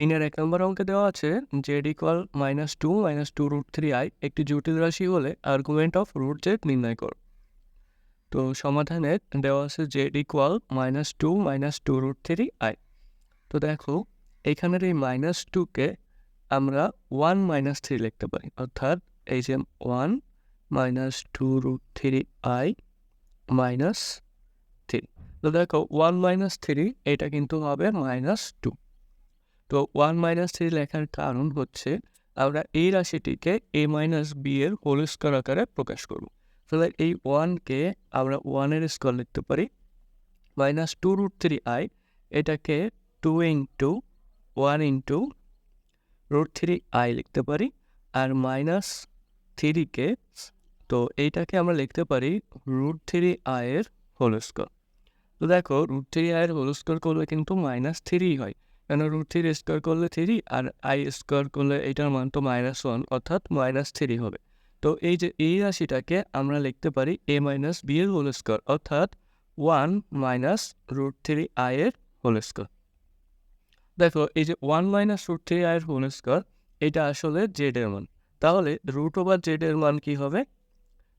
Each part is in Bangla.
তিনের ১ নম্বর অঙ্কে দেওয়া আছে জেড ইকুয়াল -2 রুট 3i একটি জটিল রাশি হলে আর্গুমেন্ট অফ রুট জেড নির্ণয় কর। তো সমাধানে দেওয়া আছে জেড ইকুয়াল -2 রুট 3i। তো দেখো এখানের এই -2কে আমরা 1 - 3 লিখতে পারি, অর্থাৎ এই যে 1 - 2 রুট 3i -3। তো দেখো 1 - 3 এটা কিন্তু হবে -2। তো 1 - 3 লেখার কারণ হচ্ছে আমরা এই রাশিটিকে a - b এর হোল স্কোয়ার আকারে প্রকাশ করব। তাহলে এই 1কে আমরা 1 এর স্কোয়ার লিখতে পারি, -2 রুট 3i এটাকে 2 ইন্টু 1 ইন্টু রুট 3i লিখতে পারি, আর -3কে তো এইটাকে আমরা লিখতে পারি রুট 3i এর হোল স্কোয়ার। তো দেখো রুট 3i এর হোল স্কোয়ার করলে কিন্তু -3 হয়, কেন রুট 3 স্কোয়ার করলে 3 আর i স্কোয়ার করলে এটার মান তো -1, অর্থাৎ -3 হবে। তো এই যে এই রাশিটাকে আমরা লিখতে পারি a - b এর হোল স্কোয়ার, অর্থাৎ 1 - রুট 3i এর হোল স্কোয়ার। দেখো এই যে 1 - রুট 3i এর হোল স্কোয়ার এটা আসলে জেড এর মান, তাহলে রুট ওভার জেড এর মান কি হবে?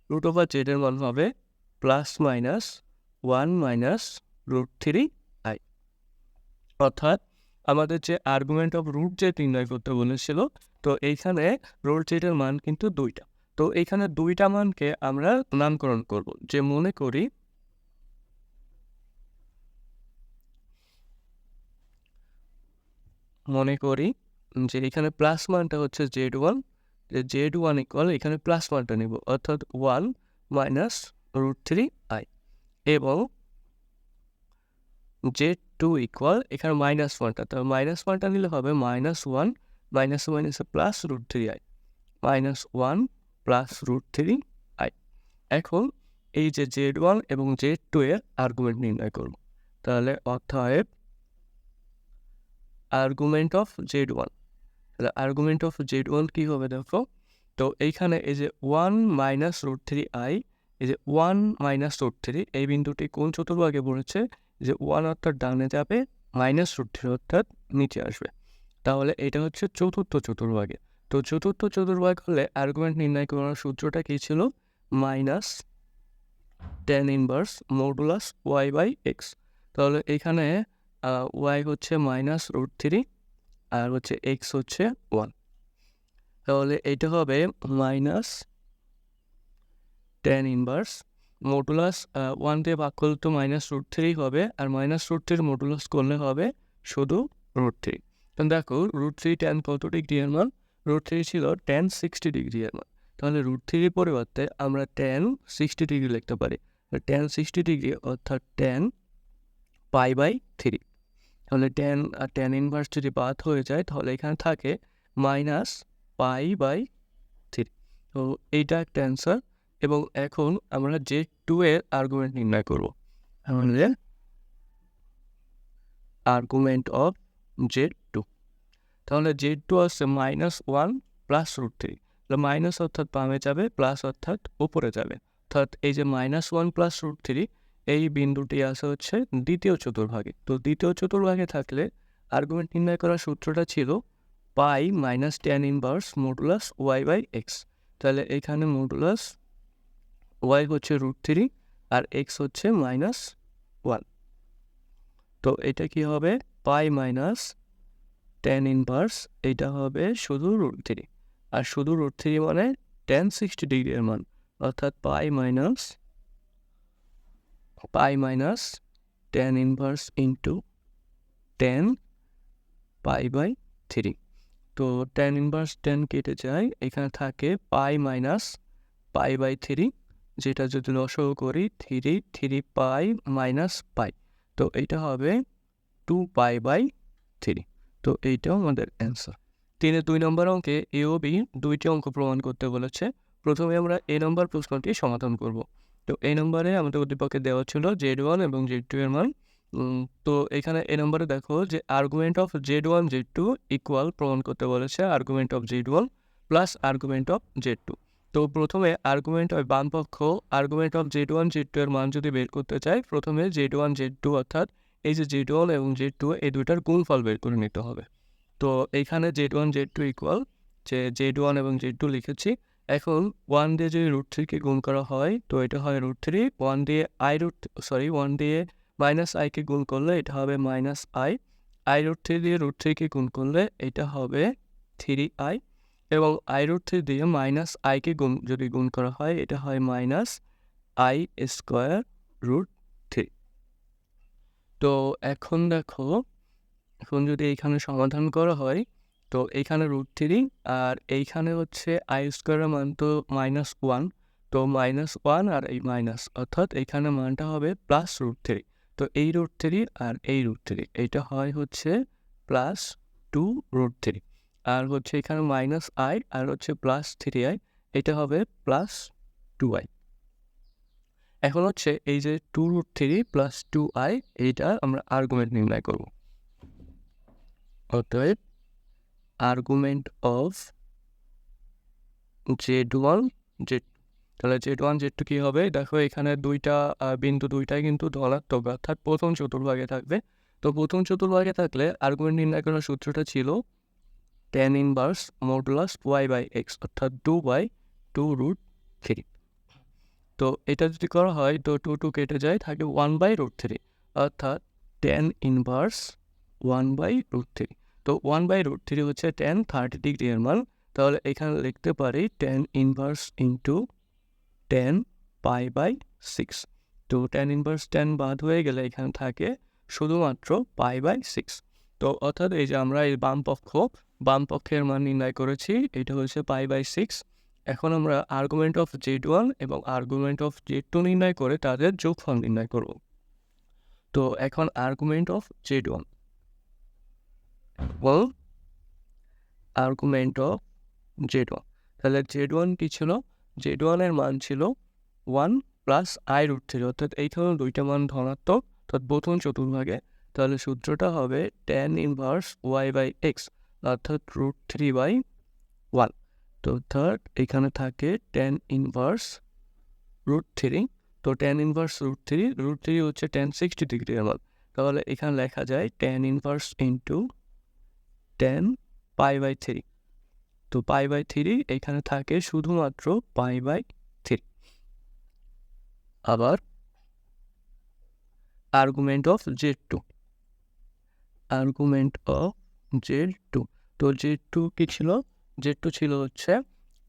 রুট ওভার জেড এর মান হবে +-1 - রুট 3i, অর্থাৎ আমাদের যে আর্গুমেন্ট অফ রুট জেড নির্ণয় করতে বলেছিল, তো এইখানে রুট জেড এর মান কিন্তু 2টা। তো এইখানে 2টা মানকে আমরা নামকরণ করব, যে মনে করি যে এখানে প্লাস মানটা হচ্ছে z1, যে z1 ইকুয়াল এখানে প্লাস মানটা নিব, অর্থাৎ 1 - রুট 3i, এবং z2 ইকুয়াল এখানে মাইনাস ওয়ানটা, তো মাইনাস ওয়ানটা নিলে হবে -1 -1 plus root 3i, -1 plus root 3i। এখন এই যে z1 এবং z2 এর আর্গুমেন্ট নির্ণয় করব, তাহলে অতএব আর্গুমেন্ট অফ z1, তাহলে আর্গুমেন্ট অফ z1 কি হবে দেখো, তো এইখানে এই যে 1 - রুট 3i, এই যে 1 - রুট 3 এই বিন্দুটি কোন চতুর্ভাগে পড়েছে? যে 1 অর্থাৎ ডানে যাবে, -রুট 3 অর্থাৎ নিচে আসবে, তাহলে এটা হচ্ছে চতুর্থ চতুর্ভাগে। তো চতুর্থ চতুর্ভাগ হলে আর্গুমেন্ট নির্ণয় করার সূত্রটা কি ছিল? tan inverse modulus y/x। তাহলে এখানে y হচ্ছে -রুট 3 আর হচ্ছে x হচ্ছে 1, তাহলে এটা হবে tan ইনভার্স মডুলাস 1 দিয়ে ভাগ করলে তো -রুট 3 হবে, আর -রুট 3 মডুলাস করলে হবে শুধু রুট 3। তো দেখো রুট 3 tan কত ডিগ্রি এর মান? রুট 3 ছিল tan 60 ডিগ্রি এর মান, তাহলে রুট 3 এর পরিবর্তে আমরা tan 60 ডিগ্রি লিখতে পারি। tan 60 ডিগ্রি অর্থাৎ tan π/3। তাহলে tan ইনভার্স যদি বাদ হয়ে যায় তাহলে এখানে থাকে -π/3। তো এইটা একটা অ্যান্সার। এবং এখন আমরা z2 এর আর্গুমেন্ট নির্ণয় করব, তাহলে আর্গুমেন্ট অফ z2, তাহলে z2 আসছে -1 প্লাস রুট 3, মাইনাস অর্থাৎ বামে যাবে, প্লাস অর্থাৎ উপরে যাবে, অর্থাৎ এই যে -1 প্লাস রুট 3 এই বিন্দুটি আসে হচ্ছে দ্বিতীয় চতুর্ভাগে। তো দ্বিতীয় চতুর্ভাগে থাকলে আর্গুমেন্ট নির্ণয় করার সূত্রটা ছিল পাই - tan ইনভার্স মডুলাস y/x। তাহলে এখানে মডুলাস y হচ্ছে রুট 3 আর x হচ্ছে -1। তো এটা কি হবে? পাই tan ইনভার্স, এটা হবে শুধু রুট 3, আর শুধু রুট 3 মানে tan 60 ডিগ্রি এর মান, অর্থাৎ পাই tan ইনভার্স ইন্টু tan π/3। তো tan ইনভার্স tan কেটে যায়, এখানে থাকে π/3, যেটা যদি লসাগু করি 3 পাই পাই, তো এটা হবে 2π/3। তো এইটাও আমাদের অ্যান্সার। 2 নম্বর অঙ্কে এ ও বি দুইটি অঙ্ক প্রমাণ করতে বলেছে। প্রথমে আমরা এ নম্বর প্রশ্নটি সমাধান করব। তো এই নম্বরে আমাদের উদ্দীপকে দেওয়া ছিল z1 এবং z2 এর মান। তো এখানে এ নম্বরে দেখো যে argument of z1 z2 equal প্রমাণ করতে বলেছে argument of z1 plus argument of z2। তো প্রথমে আর্গুমেন্ট বাম পক্ষ আর্গুমেন্ট অফ z1 z2 এর মান যদি বের করতে চাই, প্রথমে z1 z2 অর্থাৎ এই যে z1 এবং z2 এই দুইটার গুণফল বের করে নিতে হবে। তো এইখানে Z1 Z2 ইকুয়াল যে Z1 এবং Z2 লিখেছি। এখন 1 দিয়ে যদি √3 গুণ করা হয় তো এটা হয় √3, 1 দিয়ে1 দিয়ে -i কে গুণ করলে এটা হবে -i, i√3 দিয়ে √3 গুণ করলে এটা হবে 3i, এবং i√3 দিয়ে -i কে যদি গুণ করা হয় এটা হয় -i²√3। তো এখন দেখো, এখন যদি এইখানে সমাধান করা হয় তো এইখানে √3 আর এইখানে হচ্ছে i² এর মান তো -1, তো -1 আর এই মাইনাস, অর্থাৎ এইখানে মানটা হবে +√3। তো এই √3 আর এই √3 এইটা হয় হচ্ছে +2√3, আর হচ্ছে এখানে -i আর হচ্ছে +3i, এটা হবে +2i। এখন হচ্ছে এই যে 2√3 + 2i এইটা আমরা আর্গুমেন্ট নির্ণয় করব। অতএব আর্গুমেন্ট অফ Z1 Z2, তাহলে Z1 Z2 কি হবে? দেখো এখানে দুইটা বিন্দু দুইটাই কিন্তু ধনাত্মক, অর্থাৎ প্রথম চতুর্ভাগে থাকবে। তো প্রথম চতুর্ভাগে থাকলে আর্গুমেন্ট নির্ণয় করার সূত্রটা ছিল tan ইনভার্স মডুলাস y/x, অর্থাৎ 2/2√3। তো এটা যদি করা হয় তো 2 কেটে যায়, থাকে 1/√3, অর্থাৎ tan ইনভার্স 1/√3। তো 1/√3 হচ্ছে tan 30 ডিগ্রি এর মান, তাহলে এখানে লিখতে পারি tan ইনভার্স ইন্টু tan π/6। তো tan ইনভার্স tan বাদ হয়ে গেলে এখানে থাকে শুধুমাত্র π/6। তো অর্থাৎ এই যে আমরা এই বাম পক্ষের মান নির্ণয় করেছি, এটা হচ্ছে π/6। এখন আমরা আর্গুমেন্ট অফ Z1 এবং আর্গুমেন্ট অফ Z2 নির্ণয় করে তাদের যোগফল নির্ণয় করব। তো এখন argument of Z1, argument of Z1, তাহলে Z1 কি ছিল? Z1 এর মান ছিল 1 + i√3, অর্থাৎ এইখানে দুইটা মান ধনাত্মক, অর্থাৎ প্রথম চতুর্ভাগে। তাহলে সূত্রটা হবে tan ইনভার্স y/x, অর্থাৎ √3/1। তো থার্ড এখানে থাকে tan ইনভার্স √3। তো tan ইনভার্স √3 হচ্ছে tan 60 ডিগ্রি এর মান, তাহলে এখানে লেখা যায় tan ইনভার্স ইন্টু tan π/3। তো π/3 এখানে থাকে শুধুমাত্র π/3। আবার argument of Z2, argument of Z2, তো Z2 কি ছিল? Z2 ছিল হচ্ছে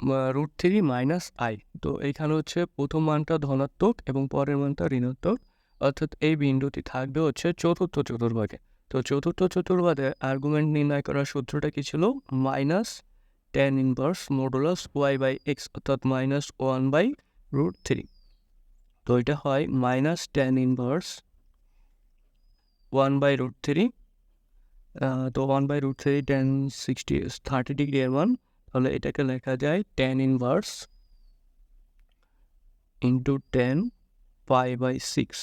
√3 - i। তো এইখানে হচ্ছে প্রথম মানটা ধনাত্মক এবং পরের মানটা ঋণাত্মক, অর্থাৎ এই বিন্দুটি থাকবে হচ্ছে চতুর্থ চতুর্ভাগে। তো চতুর্থ চতুর্ভাগে আর্গুমেন্ট নির্ণয় করার সূত্রটা কি ছিল? tan ইনভার্স মডুলাস y/x, অর্থাৎ -1/√3। তো এটা হয় tan ইনভার্স 1/√3, তো 1/√3 tan 30 ডিগ্রি এর মান, তাহলে এটাকে লেখা যায় tan ইনভার্স ইন্টু tan π/6।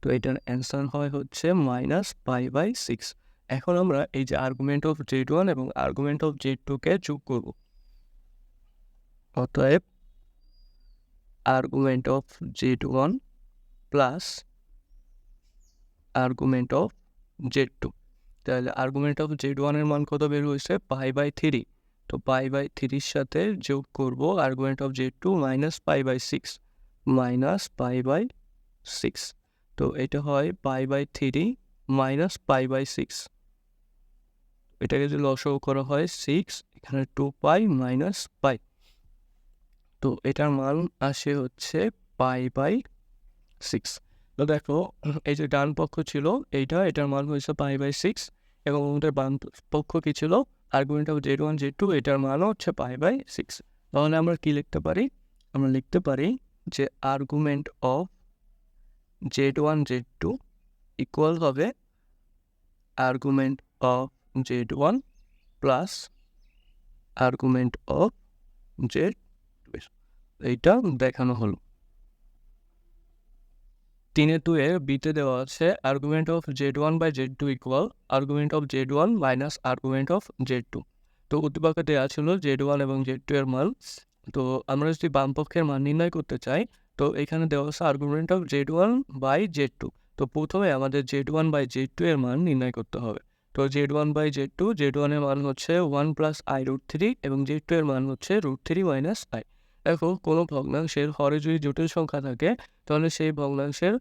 তো এটার অ্যান্সার হয় হচ্ছে -π/6। এখন আমরা এই যে আর্গুমেন্ট অফ Z1 এবং আর্গুমেন্ট অফ Z2 কে যোগ করব। অতএব argument of Z1 plus argument of Z2, তাহলে আর্গুমেন্ট অফ Z1 এর মান কত বের হয়েছে? π/3। তো π/3 সাথে যোগ করব আর্গুমেন্ট অফ Z2 -π/6, -π/6। তো এটা হয় π/3 -π/6, এটাকে যদি লসাগু করা হয় 6, এখানে 2π - π, তো এটার মান আসে হচ্ছে π/6। তো দেখো এই যে ডান পক্ষ ছিল এটার মান হয়েছে π/6, এবং আমাদের বাম পক্ষ কি ছিল? আর্গুমেন্ট অফ Z1 Z2, এটার মানও হচ্ছে π/6। তাহলে আমরা কি লিখতে পারি? আমরা লিখতে পারি যে argument of Z1 Z2 equal হবে argument of Z1 plus argument of Z2। এইটা দেখানো হলো। 3-2 বিতে দেওয়া আছে argument of Z1/Z2 equal argument of Z1 minus argument of Z2। তো উদ্দীপকে দেওয়া ছিল Z1 এবং Z2 এর মান। তো আমরা যদি বাম পক্ষের মান নির্ণয় করতে চাই তো এখানে দেওয়া আছে আর্গুমেন্ট অফ Z1/Z2। তো প্রথমে আমাদের Z1/Z2 এর মান নির্ণয় করতে হবে। তো z1/z2, z1 এর মান হচ্ছে 1 প্লাস i√3 এবং z2 এর মান হচ্ছে √3 মাইনাস i। দেখো কোনো ভগ্নাংশের হরে যদি জটিল সংখ্যা থাকে তাহলে সেই ভগ্নাংশের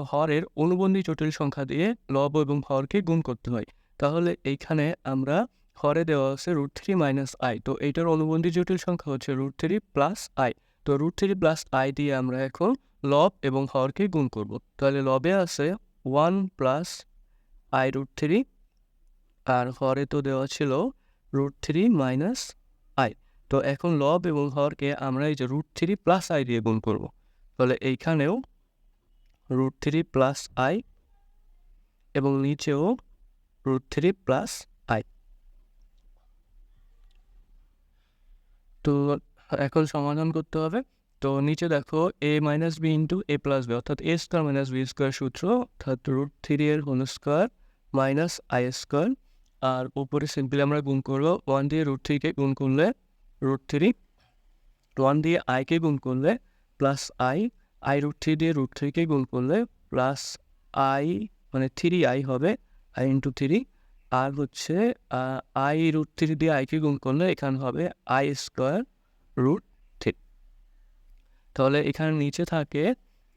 হরের অনুবন্ধী জটিল সংখ্যা দিয়ে লব এবং হরকে গুণ করতে হয়। তাহলে এইখানে আমরা হরে দেওয়া আছে √3 মাইনাস i, তো এইটার অনুবন্ধী জটিল সংখ্যা হচ্ছে √3 প্লাস i। তো √3 প্লাস i দিয়ে আমরা এখন লব এবং হরকে গুণ করব। তাহলে লবে আছে 1 প্লাস i√3 আর হরে তো দেওয়া ছিল √3 মাইনাস i। তো এখন লব এবং হরকে আমরা এই যে √3 প্লাস i দিয়ে গুণ করব। তাহলে এইখানেও √3 প্লাস i এবং নিচেও √3 প্লাস i। তো এখন সমাধান করতে হবে। তো নিচে দেখো a minus b into a plus b, অর্থাৎ a square minus b square সূত্র, অর্থাৎ √3 এর whole square minus i square. আর উপরে সিম্পলি আমরা গুণ করবো 1 দিয়ে √3 কে গুণ করলে √3, 1 দিয়ে i কে গুণ করলে প্লাস i√3 দিয়ে √3 কে গুণ করলে প্লাস i, মানে 3i হবে, i ইন্টু 3। আর হচ্ছে i√3 দিয়ে i কে গুণ করলে এখানে হবে i স্কোয়ার √3। তাহলে এখানে নিচে থাকে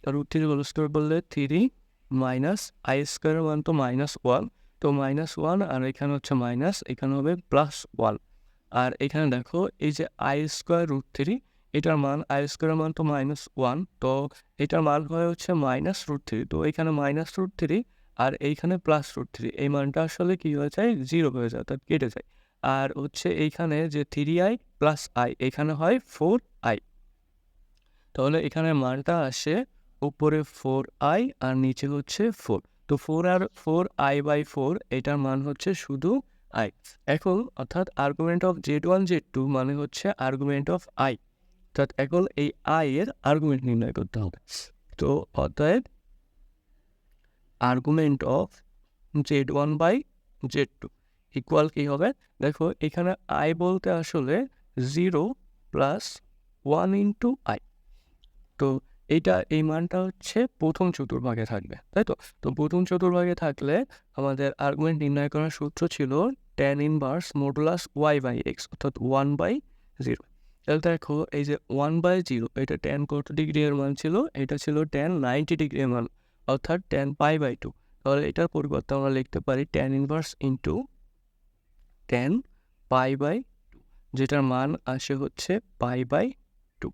√3 হোল স্কোয়ার বললে 3 মাইনাস i স্কোয়ারের মান তো -1, তো -1 আর এখানে হচ্ছে মাইনাস, এখানে হবে +1। আর এখানে দেখো এই যে i স্কোয়ার √3, এটার মান i স্কোয়ারের মান তো -1, তো এটার মান হয় হচ্ছে -√3, তো এখানে -√3 আর এইখানে +√3, এই মানটা আসলে কি হয়ে যায়, 0 হয়ে যায়, অর্থাৎ কেটে যায়। আর হচ্ছে এইখানে যে 3i প্লাস i, এখানে হয় 4i। তাহলে এখানে মানটা আসে উপরে 4i আর নিচে হচ্ছে 4। তো 4 আর 4i/4, এটার মান হচ্ছে শুধু i। এখন অর্থাৎ আর্গুমেন্ট অফ z1 z2 মানে হচ্ছে আর্গুমেন্ট অফ i, অর্থাৎ এখন এই i এর আর্গুমেন্ট নির্ণয় করতে হবে। তো অতএব আর্গুমেন্ট অফ z1/z2 ইকুয়াল কি হবে, দেখো এখানে i বলতে আসলে 0 প্লাস 1 ইন্টু i। তো এই মানটা হচ্ছে প্রথম চতুর্ভাগে থাকবে, তাই তো। তো প্রথম চতুর্ভাগে থাকলে আমাদের আর্গুমেন্ট নির্ণয় করার সূত্র ছিল tan ইনভার্স মডুলাস y/x, অর্থাৎ 1/0। তাহলে দেখো এই যে 1/0, এটা tan কত ডিগ্রি এর মান ছিল, এটা ছিল tan 90 ডিগ্রি এর মান, অর্থাৎ tan π/2। তাহলে এটার পরিবর্তে আমরা লিখতে পারি tan ইনভার্স ইন্টু tan π/2, যেটার মান আসে হচ্ছে π/2।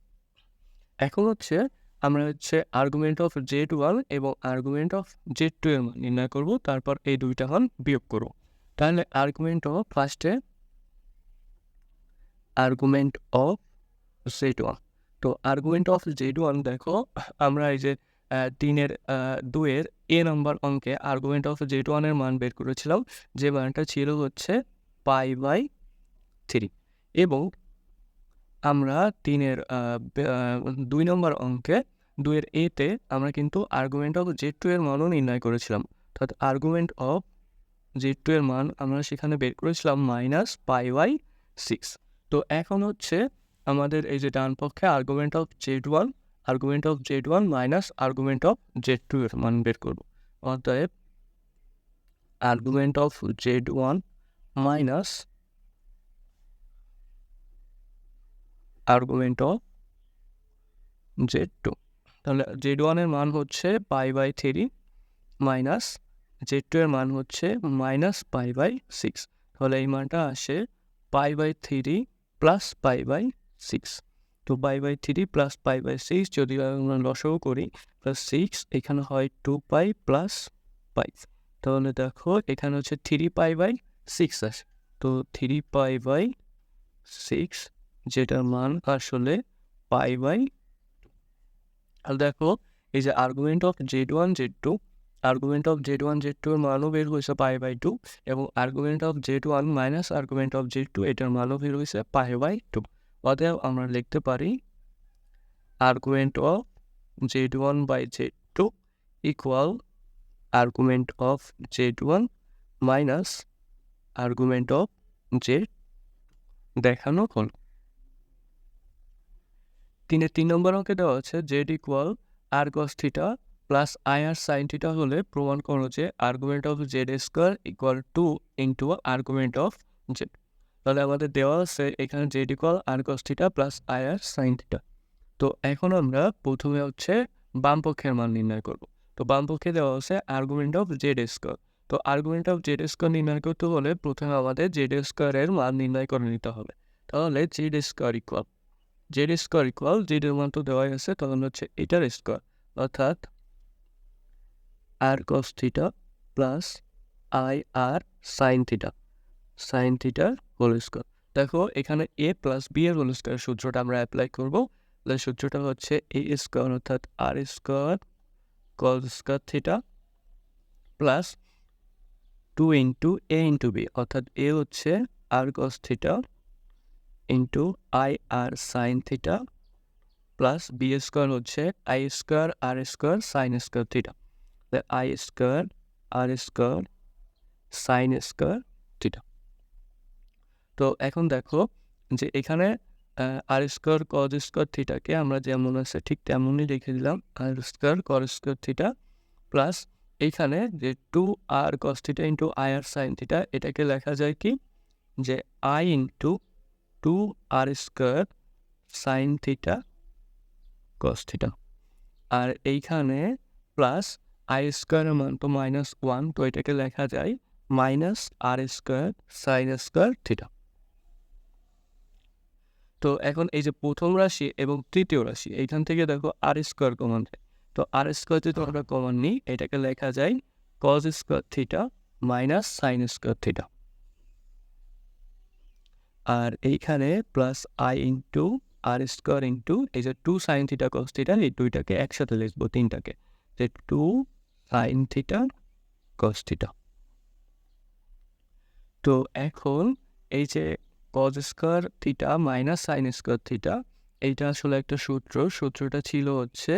এখন হচ্ছে আমরা হচ্ছে আর্গুমেন্ট অফ z1 এবং আর্গুমেন্ট অফ z2 এর মান নির্ণয় করব, তারপর এই দুইটা মান বিয়োগ করব। তাহলে আর্গুমেন্ট অফ ফার্স্টে আর্গুমেন্ট অফ z1। তো আর্গুমেন্ট অফ z1 দেখো আমরা এই যে 2-এর a নম্বর অঙ্কে আর্গুমেন্ট অফ z1 এর মান বের করেছিলাম, যে মানটা ছিল হচ্ছে π/3। এবং আমরা 2 নম্বর অঙ্কে 2-এর এতে আমরা কিন্তু আর্গুমেন্ট অফ z2 এর মানও নির্ণয় করেছিলাম, অর্থাৎ আর্গুমেন্ট অফ z2 এর মান আমরা সেখানে বের করেছিলাম -π/6। তো এখন হচ্ছে আমাদের এই যে ডান পক্ষে argument of z1 minus argument of z2 এর মান বের করব। অতএব argument of z1 minus argument of z2। তাহলে z1 এর মান হচ্ছে π/3 মাইনাস z2 এর মান হচ্ছে -π/6। তাহলে এই মানটা আসে π/3 প্লাস π/6। তো π/3 প্লাস π/6 যদি আমরা লসাগু করি প্লাস 6, এখানে হয় 2π প্লাস 5। তাহলে দেখো এখানে হচ্ছে 3π/6 আসে, তো 3π/6, যেটার মান আসলে π/2। আর দেখো এই যে argument of z1 z2, argument of z1 z2 এর মানও বের হয়েছে π/2, এবং argument of z1 minus argument of z2, এটার মানও বের হয়েছে π/2। অতএব আমরা লিখতে পারি argument of z1/z2 equal argument of z1 minus argument of z দেখানো হল। 3 নম্বর অঙ্কে দেওয়া আছে z equal r cos θ plus i r sine theta হলে প্রমাণ করো যে argument of z square equal two into argument of z. তাহলে আমাদের দেওয়া আছে এখানে z equal r cos theta plus i r sine theta. তো এখন আমরা প্রথমে হচ্ছে বাম পক্ষের মান নির্ণয় করব। তো বাম পক্ষে দেওয়া আছে আর্গুমেন্ট অফ জেড স্কোয়ার। তো আর্গুমেন্ট অফ জেড স্কোয়ার নির্ণয় করতে হলে প্রথমে আমাদের জেড স্কোয়ারের মান নির্ণয় করে নিতে হবে। তাহলে জেড স্কোয়ার ইকুয়াল জেডের মান তো দেওয়াই আছে, তখন হচ্ছে এটার স্কোয়ার অর্থাৎ r cos theta plus i r sine থিটার হোল স্কোয়ার। দেখো এখানে এ প্লাস বি এর হোল স্কোয়ার সূত্রটা আমরা অ্যাপ্লাই করবো। তাহলে সূত্রটা হচ্ছে এ স্কোয়ার অর্থাৎ r square cos square theta plus 2 into a into b অর্থাৎ এ হচ্ছে r cos theta into i r sine theta plus b square হচ্ছে i square r square sine square theta. I square r square sine square theta. তো এখন দেখো যে এখানে আর স্কোয়ার কজ স্কোয়ার থিটাকে আমরা যেমন আছে ঠিক তেমনই লিখে দিলাম r square cos square theta plus এইখানে যে 2 আর cos theta into i r sine theta, এটাকে লেখা যায় কি যে i into 2 r square sine theta cos theta. আর এইখানে প্লাস আই স্কোয়ারের মান তো -1, তো এটাকে লেখা যায় মাইনাস আর স্কোয়ার সাইন স্কোয়ার থিটা। তো এখন এই যে প্রথম রাশি এবং তৃতীয় রাশি এইখান থেকে দেখো আর স্কোয়ার কমন যায়, তো আর স্কোয়ার যদি আমরা কমন নিই এটাকে লেখা যায় cos square theta minus sine square theta. আর এইখানে plus i into r square into এই যে 2 সাইন থিটা কস থিটা, এই দুইটাকে একসাথে লিখবো তিনটাকে, যে 2 সাইন থিটা কস থিটা। তো এখন এই যে cause square theta minus sine square theta, এইটা আসলে একটা সূত্রটা ছিল হচ্ছে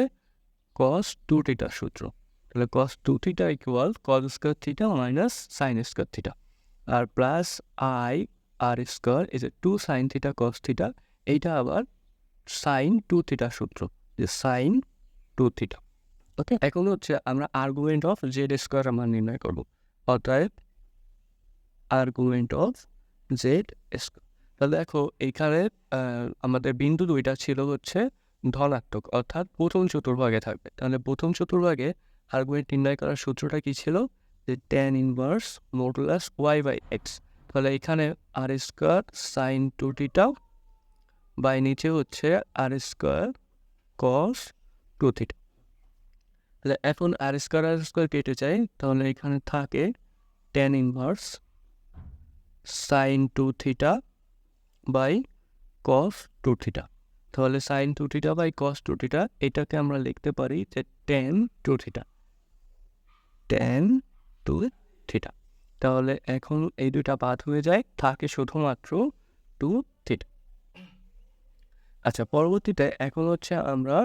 কস 2 থিটার সূত্র। তাহলে cos 2 theta equal cos square theta minus sine square theta r plus i r square এই যে 2 সাইন থিটা কস থিটা, এইটা আবার সাইন 2 থিটার সূত্র, যে সাইন 2 থিটা। ওকে, এখন হচ্ছে আমরা আর্গুমেন্ট অফ জেড স্কোয়ার মান নির্ণয় করবো। অতএব আর্গুমেন্ট অফ জেড স্কোয়ার। তাহলে দেখো এইখানে আমাদের বিন্দু দুইটা ছিল হচ্ছে ধনাত্মক অর্থাৎ প্রথম চতুর্ভাগে থাকবে। তাহলে প্রথম চতুর্ভাগে আর্গুমেন্ট নির্ণয় করার সূত্রটা কি ছিল, যে tan inverse modulus y by x. তাহলে এখানে r square sine 2 theta by নিচে হচ্ছে আর স্কোয়ার কস 2 থিটা। তাহলে এখন আর স্কোয়ার কেটে যায়, তাহলে এখানে থাকে tan inverse sine 2 theta by cos 2 theta. তাহলে sine 2 theta by cos 2 theta এটাকে আমরা লিখতে পারি যে tan 2 থিটা, tan 2 থিটা। তাহলে এখন এই দুইটা বাদ হয়ে যায়, থাকে শুধুমাত্র 2 থিটা। আচ্ছা, পরবর্তীতে এখন হচ্ছে আমরা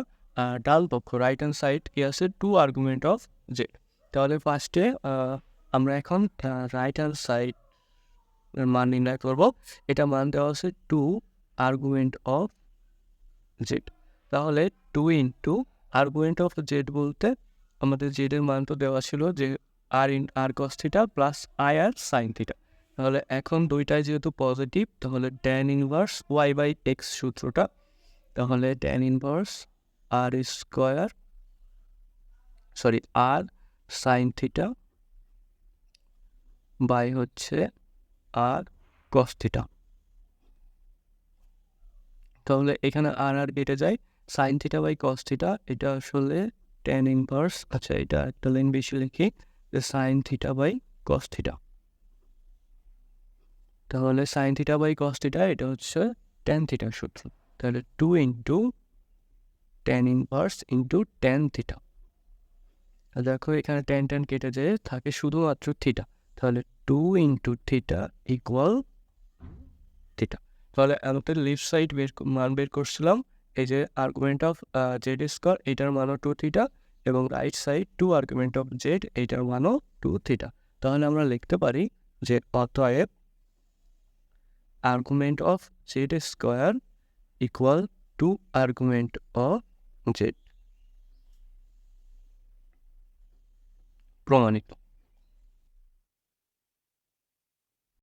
ডান পক্ষ রাইট হ্যান্ড সাইড কি আছে 2 আর্গুমেন্ট অফ জেড। তাহলে ফার্স্টে আমরা এখন রাইট হ্যান্ড সাইড মান নির্ণয় করব। এটা মান দেওয়া আছে 2 আর্গুমেন্ট অফ জেড। তাহলে 2 ইন্টু আর্গুমেন্ট অফ জেড বলতে আমাদের জেডের মান তো দেওয়া ছিল যে r cos theta plus i r sine theta. তাহলে এখন দুইটাই যেহেতু পজিটিভ, তাহলে tan inverse y by x সূত্রটা, তাহলে tan inverse r square r sine theta by হচ্ছে আর কস থিটা। তাহলে এখানে আর কেটে যায়, sine theta by cos theta, এটা আসলে ট্যান ইনভার্স, আচ্ছা এটা একটা লাইন বেশি লিখি, যে sine theta by cos theta. তাহলে sine theta by cos theta এটা হচ্ছে ট্যান থিটার সূত্র। তাহলে 2 into tan inverse into tan theta. দেখো এখানে ট্যান কেটে যায়, থাকে শুধুমাত্র থিটা। তাহলে 2 ইন্টু থিটা ইকুয়াল থিটা। তাহলে আমাদের লেফট সাইড মান বের করছিলাম, এই যে আর্গুমেন্ট অফ জেড স্কোয়ার এইটার মানও 2 থিটা, এবং right side 2 argument of Z এইটার মানও 2 থিটা। তাহলে আমরা লিখতে পারি যে অতএব argument of z square equal 2 argument of Z. প্রমাণিত।